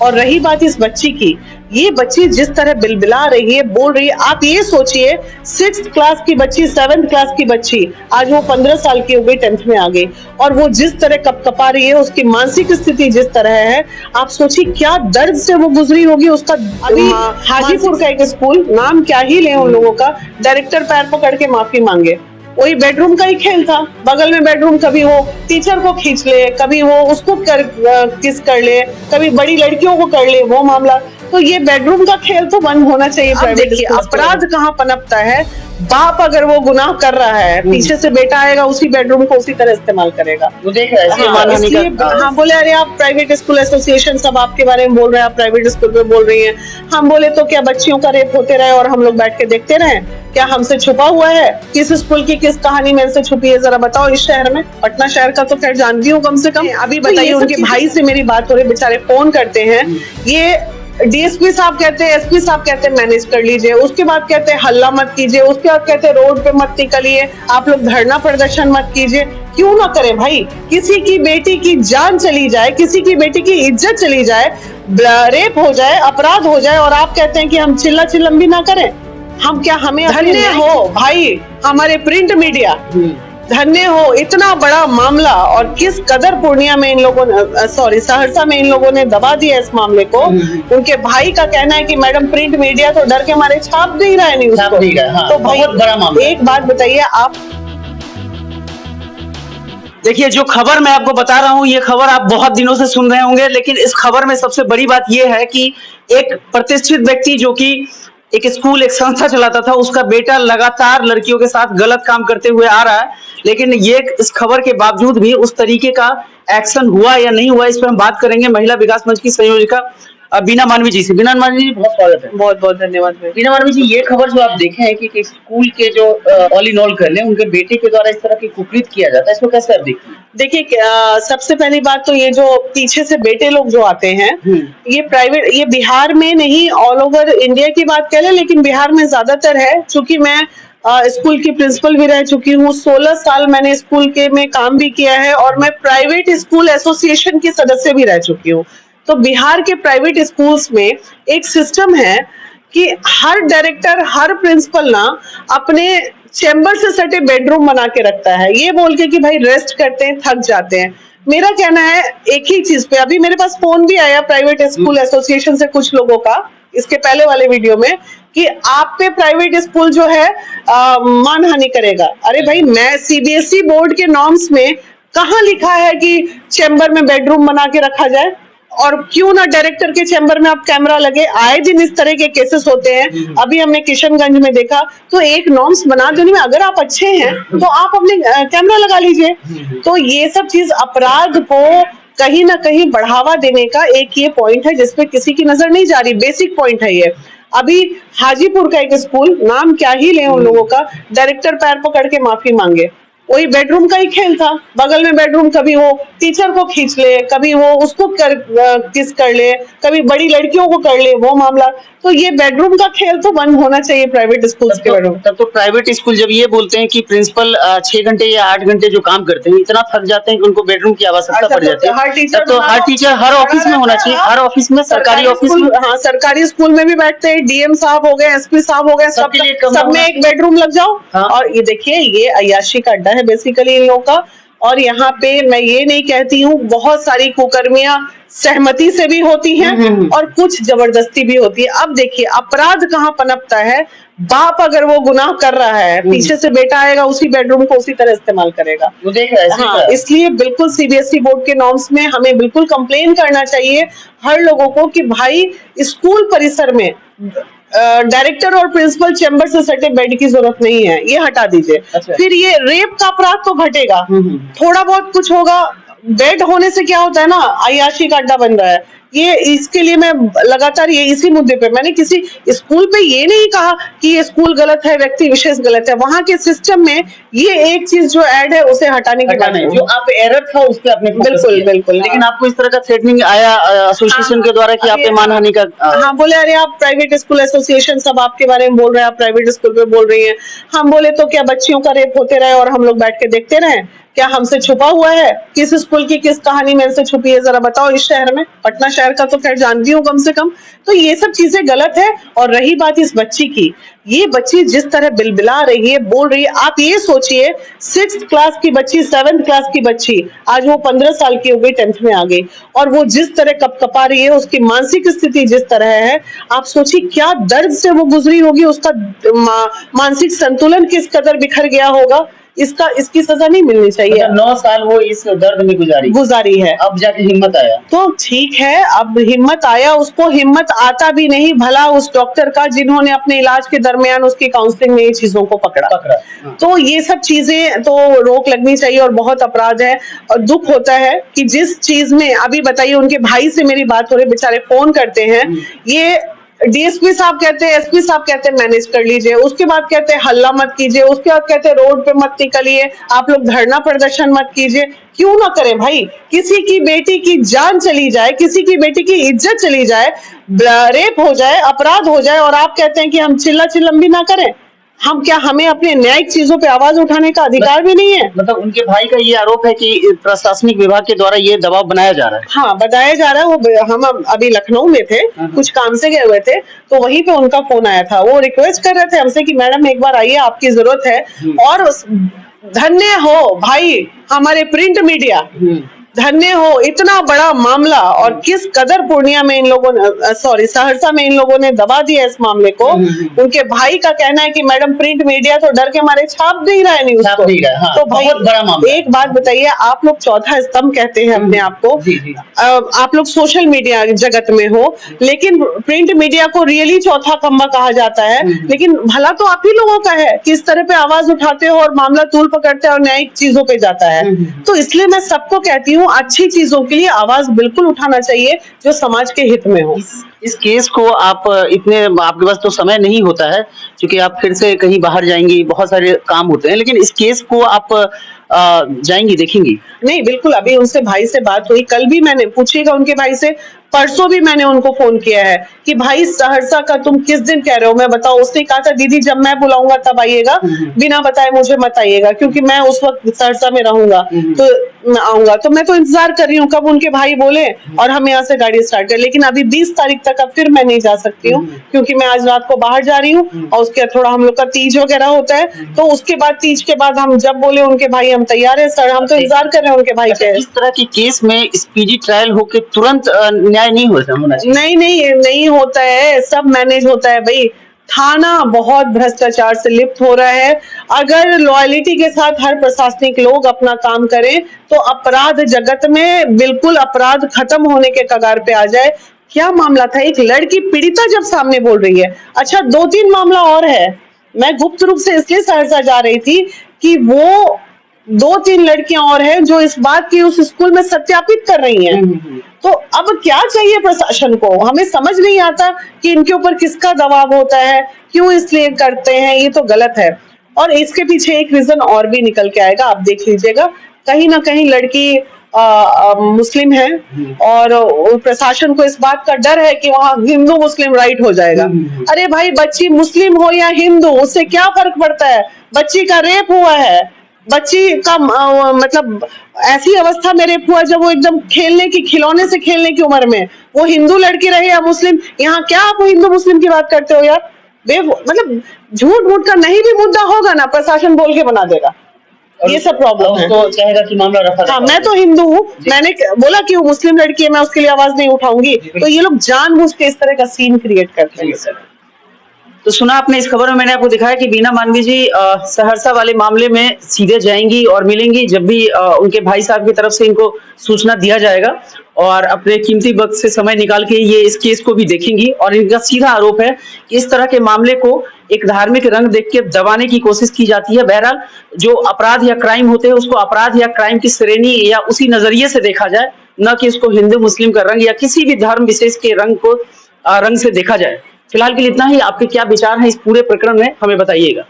और रही बात इस बच्ची की, ये बच्ची जिस तरह बिलबिला रही है, बोल रही है, आप ये सोचिए 6th क्लास की बच्ची, 7th क्लास की बच्ची, आज वो 15 साल की हो गई, 10th में आ गई, और वो जिस तरह कपकपा रही है, उसकी मानसिक स्थिति जिस तरह है, आप सोचिए क्या दर्द से वो गुजरी होगी। उसका अभी हाजीपुर का एक स्कूल, नाम क्या ही ले उन लोगों का, डायरेक्टर पैर पकड़ के माफी मांगे। वही बेडरूम का ही खेल था, बगल में बेडरूम, कभी वो टीचर को खींच ले, कभी वो उसको किस कर ले, कभी बड़ी लड़कियों को कर ले, वो मामला। तो ये बेडरूम का खेल तो बंद होना चाहिए प्राइवेट स्कूल। अपराध कहाँ पनपता है, बाप अगर वो गुनाह कर रहा है, पीछे से बेटा आएगा, उसी बेडरूम को उसी तरह इस्तेमाल करेगा। वो देख रहा है हाँ, बोले अरे आप प्राइवेट स्कूल एसोसिएशन सब आपके बारे में बोल रहे हैं, आप प्राइवेट स्कूल पे बोल रही हैं। हम बोले तो क्या बच्चियों का रेप होते रहे और हम लोग बैठ के देखते रहे? क्या हमसे छुपा हुआ है? किस स्कूल की किस कहानी मेरे से छुपी है, जरा बताओ। इस शहर में, पटना शहर का तो खैर जानती हूँ कम से कम। अभी बताइए, उनके भाई से मेरी बात हो रही, बेचारे फोन करते हैं, ये डीएसपी साहब कहते हैं, एसपी साहब कहते हैं मैनेज कर लीजिए, उसके बाद कहते हैं हल्ला मत कीजिए, उसके बाद कहते हैं रोड पे मत निकलिए, आप लोग धरना प्रदर्शन मत कीजिए। क्यों ना करें भाई? किसी की बेटी की जान चली जाए, किसी की बेटी की इज्जत चली जाए, रेप हो जाए, अपराध हो जाए, और आप कहते हैं कि हम चिल्ला चिल्लम भी ना करें। हम क्या, हमें धन्य हो भाई हमारे प्रिंट मीडिया, धन्य हो, इतना बड़ा मामला, और किस कदर पूर्णिया में इन लोगों ने, सॉरी सहरसा में इन लोगों ने दबा दिया इस मामले को। उनके भाई का कहना है कि मैडम प्रिंट मीडिया तो डर के मारे छाप नहीं रहा है न्यूज को। हाँ, तो बहुत बड़ा मामला। एक बात बताइए आप, देखिए जो खबर मैं आपको बता रहा हूँ, ये खबर आप बहुत दिनों से सुन रहे होंगे, लेकिन इस खबर में सबसे बड़ी बात ये है कि एक प्रतिष्ठित व्यक्ति जो कि एक स्कूल, एक संस्था चलाता था, उसका बेटा लगातार लड़कियों के साथ गलत काम करते हुए आ रहा है। लेकिन ये इस खबर के बावजूद भी उस तरीके का एक्शन हुआ या नहीं हुआ, इस पर हम बात करेंगे महिला विकास मंच की संयोजिका बीना मानवी जी से। बीना मानवी जी, बहुत स्वागत है। बहुत बहुत धन्यवाद। बीना मानवी जी, ये खबर जो आप देखे हैं कि स्कूल के जो ऑल इन ऑल कर ले, उनके बेटे के द्वारा इस तरह की कुकृत किया जाता है, इसको कैसे आप देखते हैं? देखिए, सबसे पहली बात तो ये जो पीछे से बेटे लोग जो आते हैं, ये प्राइवेट, ये बिहार में नहीं, ऑल ओवर इंडिया की बात कह लें, लेकिन बिहार में ज्यादातर है। चूंकि मैं स्कूल की प्रिंसिपल भी रह चुकी हूँ, 16 साल मैंने स्कूल के में काम भी किया है, और मैं प्राइवेट स्कूल एसोसिएशन की सदस्य भी रह चुकी हूँ। तो बिहार के प्राइवेट स्कूल्स में एक सिस्टम है कि हर डायरेक्टर, हर प्रिंसिपल ना अपने चैम्बर से सटे बेडरूम बना के रखता है, ये बोल के कि भाई रेस्ट करते हैं, थक जाते हैं। मेरा कहना है एक ही चीज पे, अभी मेरे पास फोन भी आया प्राइवेट स्कूल एसोसिएशन से कुछ लोगों का, इसके पहले वाले वीडियो में, कि आप पे प्राइवेट स्कूल जो है मानहानि करेगा। अरे भाई, मैं सीबीएसई बोर्ड के नॉर्म्स में कहाँ लिखा है कि चैम्बर में बेडरूम बना के रखा जाए? और क्यों ना डायरेक्टर के चैम्बर में आप कैमरा लगे? आए दिन इस तरह के केसेस होते हैं। अभी हमने किशनगंज में देखा, तो एक नॉर्म्स बना देने में अगर आप अच्छे हैं तो आप अपने कैमरा लगा लीजिए। तो ये सब चीज अपराध को कहीं ना कहीं बढ़ावा देने का एक ये पॉइंट है जिसपे किसी की नजर नहीं जा रही, बेसिक पॉइंट है ये। अभी हाजीपुर का एक स्कूल, नाम क्या ही ले उन लोगों का, डायरेक्टर पैर पकड़ के माफी मांगे। वही बेडरूम का ही खेल था, बगल में बेडरूम, कभी वो टीचर को खींच ले, कभी वो उसको किस कर ले, कभी बड़ी लड़कियों को कर ले, वो मामला। तो ये बेडरूम का खेल तो बंद होना चाहिए प्राइवेट स्कूल्स के बेडरूम। तब तो प्राइवेट स्कूल जब ये बोलते हैं कि प्रिंसिपल 6 घंटे या 8 घंटे जो काम करते हैं, इतना थक जाते हैं कि उनको बेडरूम की आवश्यकता पड़ जाती है, तब तो हर टीचर हर ऑफिस में होना चाहिए, हर ऑफिस में, सरकारी ऑफिस में। हाँ, सरकारी स्कूल में भी बैठते हैं, डीएम साहब हो गए, एसपी साहब हो गए, सब में एक बेडरूम लग जाओ। और ये देखिए, ये अय्याशी का अड्डा है बेसिकली इन लोगों का। और यहाँ पे मैं ये नहीं कहती हूँ, बहुत सारी कुकर्मियां सहमति से भी होती हैं और कुछ जबरदस्ती भी होती है। अब देखिए, अपराध कहाँ पनपता है, बाप अगर वो गुनाह कर रहा है, पीछे से बेटा आएगा, उसी बेडरूम को उसी तरह इस्तेमाल करेगा। वो देख रहा है। हाँ, इसलिए बिल्कुल सीबीएसई बोर्ड के नॉर्म्स में हमें बिल्कुल कंप्लेन करना चाहिए हर लोगों को कि भाई स्कूल परिसर में डायरेक्टर और प्रिंसिपल चैम्बर से सटे बेड की जरूरत नहीं है, ये हटा दीजिए। अच्छा। फिर ये रेप का अपराध तो घटेगा, थोड़ा बहुत कुछ होगा। बेड होने से क्या होता है ना, अय्याशी का अड्डा बन रहा है। ये इसके लिए मैं लगातार ये इसी मुद्दे पे, मैंने किसी स्कूल पे ये नहीं कहा कि ये स्कूल गलत है, व्यक्ति विशेष गलत है, वहां के सिस्टम में ये एक चीज जो ऐड है उसे हटाने की बात है। जो आप एरर था उस पे आपने बिल्कुल बिल्कुल। लेकिन आपको इस तरह का थ्रेटनिंग आया एसोसिएशन के द्वारा कि आप पे मानहानि का? हाँ, बोले अरे आप प्राइवेट स्कूल एसोसिएशन सब आपके बारे में बोल रहे हैं, आप प्राइवेट स्कूल पे बोल रही हैं। हम बोले तो क्या बच्चियों का रेप होते रहे और हम लोग बैठ के देखते रहे? क्या हमसे छुपा हुआ है? किस स्कूल की किस कहानी मेरे से छुपी है, जरा बताओ। इस शहर में, पटना शहर शहर का तो खैर जानती हूँ कम से कम। तो ये सब चीजें गलत है। और रही बात इस बच्ची की, ये बच्ची जिस तरह बिलबिला रही है, बोल रही है, आप ये सोचिए 6th क्लास की बच्ची, 7th क्लास की बच्ची, आज वो 15 साल की हो गई, 10th में आ गई, और वो जिस तरह कपकपा रही है, उसकी मानसिक स्थिति जिस तरह है, आप सोचिए क्या दर्द से वो गुजरी होगी, उसका मानसिक संतुलन किस कदर बिखर गया होगा। इसकी सजा नहीं मिलनी चाहिए। मतलब 9 साल वो इस दर्द में गुजारी है, अब जाके हिम्मत आया तो ठीक है, अब हिम्मत आया, उसको हिम्मत आता भी नहीं भला उस डॉक्टर का जिन्होंने अपने इलाज के दरमियान उसकी काउंसलिंग में ये चीजों को पकड़ा। हाँ। तो ये सब चीजें तो रोक लगनी चाहिए और बहुत अपराध है। और दुख होता है कि जिस चीज में अभी बताइए, उनके भाई से मेरी बात हो रही, बेचारे फोन करते हैं, ये डीएसपी साहब कहते हैं, एसपी साहब कहते हैं मैनेज कर लीजिए, उसके बाद कहते हैं हल्ला मत कीजिए, उसके बाद कहते हैं रोड पे मत निकलिए, आप लोग धरना प्रदर्शन मत कीजिए। क्यों ना करें भाई, किसी की बेटी की जान चली जाए, किसी की बेटी की इज्जत चली जाए, रेप हो जाए, अपराध हो जाए, और आप कहते हैं कि हम चिल्ला चिल्लम भी ना करें। हमें अपने न्यायिक चीजों पे आवाज उठाने का अधिकार भी नहीं है। मतलब उनके भाई का ये आरोप है कि प्रशासनिक विभाग के द्वारा ये दबाव बनाया जा रहा है। हाँ, बताया जा रहा है। वो हम अभी लखनऊ में थे, कुछ काम से गए हुए थे, तो वहीं पे उनका फोन आया था। वो रिक्वेस्ट कर रहे थे हमसे कि मैडम एक बार आइए, आपकी जरूरत है। और धन्य हो भाई हमारे प्रिंट मीडिया, धन्य हो, इतना बड़ा मामला, और किस कदर पूर्णिया में इन लोगों ने, सॉरी सहरसा में इन लोगों ने दबा दिया इस मामले को। उनके भाई का कहना है कि मैडम प्रिंट मीडिया तो डर के मारे छाप नहीं रहा है न्यूज को। हाँ, तो भाई बहुत बड़ा मामला। एक बात बताइए, आप लोग चौथा स्तंभ कहते हैं अपने आप को, आप लोग सोशल मीडिया जगत में हो, लेकिन प्रिंट मीडिया को रियली चौथा खंबा कहा जाता है। लेकिन भला तो आप ही लोगों का है कि इस तरह पे आवाज उठाते हो और मामला तूल पकड़ते हो और न्यायिक चीजों पे जाता है। तो इसलिए मैं सबको कहती हूँ, अच्छी चीजों के लिए आवाज बिल्कुल उठाना चाहिए जो समाज के हित में हो। इस केस को आप आपके पास तो समय नहीं होता है क्योंकि आप फिर से कहीं बाहर जाएंगी, बहुत सारे काम होते हैं, लेकिन इस केस को आप जाएंगी, देखेंगी? नहीं, बिल्कुल। अभी उनसे भाई से बात हुई, कल भी मैंने पूछिएगा उनके भाई से, परसों भी मैंने उनको फोन किया है कि भाई सहरसा का तुम किस दिन कह रहे हो, मैं बताओ। उसने कहा था दीदी जब मैं बुलाऊंगा तब आइएगा, बिना बताए मुझे मत आइएगा, क्योंकि मैं उस वक्त सहरसा में रहूंगा तो आऊंगा। तो मैं तो इंतजार कर रही हूँ कब उनके भाई बोले और हम यहाँ से गाड़ी स्टार्ट करें। लेकिन अभी 20 तारीख तक अब फिर मैं नहीं जा सकती हूँ, क्योंकि मैं आज रात को बाहर जा रही हूँ, और उसके थोड़ा हम लोग का तीज वगैरह होता है, तो उसके बाद तीज के बाद हम जब बोले उनके भाई हम तैयार है सर, हम तो इंतजार कर रहे हैं उनके भाई के। इस तरह के केस में स्पीडी ट्रायल होके तुरंत न्याय नहीं होना चाहिए। नहीं होता है, सब मैनेज होता है भाई। थाना बहुत भ्रष्टाचार से लिप्त हो रहा है। अगर लॉयलिटी के साथ हर प्रशासनिक लोग अपना काम करें तो अपराध जगत में बिल्कुल अपराध खत्म होने के कगार पे आ जाए। क्या मामला था, एक लड़की पीड़िता जब सामने बोल रही है। अच्छा, 2-3 मामला और है। मैं गुप्त रूप से इसलिए सहरसा जा रही थी कि वो 2-3 लड़कियां और हैं जो इस बात की उस स्कूल में सत्यापित कर रही हैं। तो अब क्या चाहिए प्रशासन को, हमें समझ नहीं आता कि इनके ऊपर किसका दबाव होता है, क्यों इसलिए करते हैं, ये तो गलत है। और इसके पीछे एक रीजन और भी निकल के आएगा, आप देख लीजिएगा। कहीं ना कहीं लड़की मुस्लिम है और प्रशासन को इस बात का डर है कि वहां हिंदू मुस्लिम राइट हो जाएगा। अरे भाई, बच्ची मुस्लिम हो या हिंदू, उससे क्या फर्क पड़ता है? बच्ची का रेप हुआ है, बच्ची का मतलब ऐसी अवस्था में रेप हुआ जब वो एकदम खेलने की, खिलौने से खेलने की उम्र में, वो हिंदू लड़की रहे या मुस्लिम। यहाँ क्या आप हिंदू मुस्लिम की बात करते हो यार? मतलब झूठ मूठ का नहीं भी मुद्दा होगा ना, प्रशासन बोल के बना देगा। ये सब प्रॉब्लम है। तो चाहेगा कि मामला रफा। हाँ, मैं तो हिंदू हूँ, मैंने बोला कि वो मुस्लिम लड़की है, मैं उसके लिए आवाज नहीं उठाऊंगी। तो ये लोग जानबूझ के इस तरह का सीन क्रिएट करते हैं। तो सुना आपने, इस खबर में मैंने आपको दिखाया कि बीना मानवी जी सहरसा वाले मामले में सीधे जाएंगी और मिलेंगी जब भी उनके भाई साहब की तरफ से इनको सूचना दिया जाएगा, और अपने कीमती वक्त से समय निकाल के ये इस केस को भी देखेंगी। और इनका सीधा आरोप है कि इस तरह के मामले को एक धार्मिक रंग देख के दबाने की कोशिश की जाती है। बहरहाल, जो अपराध या क्राइम होते हैं उसको अपराध या क्राइम की श्रेणी या उसी नजरिए से देखा जाए, न कि उसको हिंदू मुस्लिम का रंग या किसी भी धर्म विशेष के रंग से देखा जाए। फिलहाल के लिए इतना ही। आपके क्या विचार हैं इस पूरे प्रकरण में, हमें बताइएगा।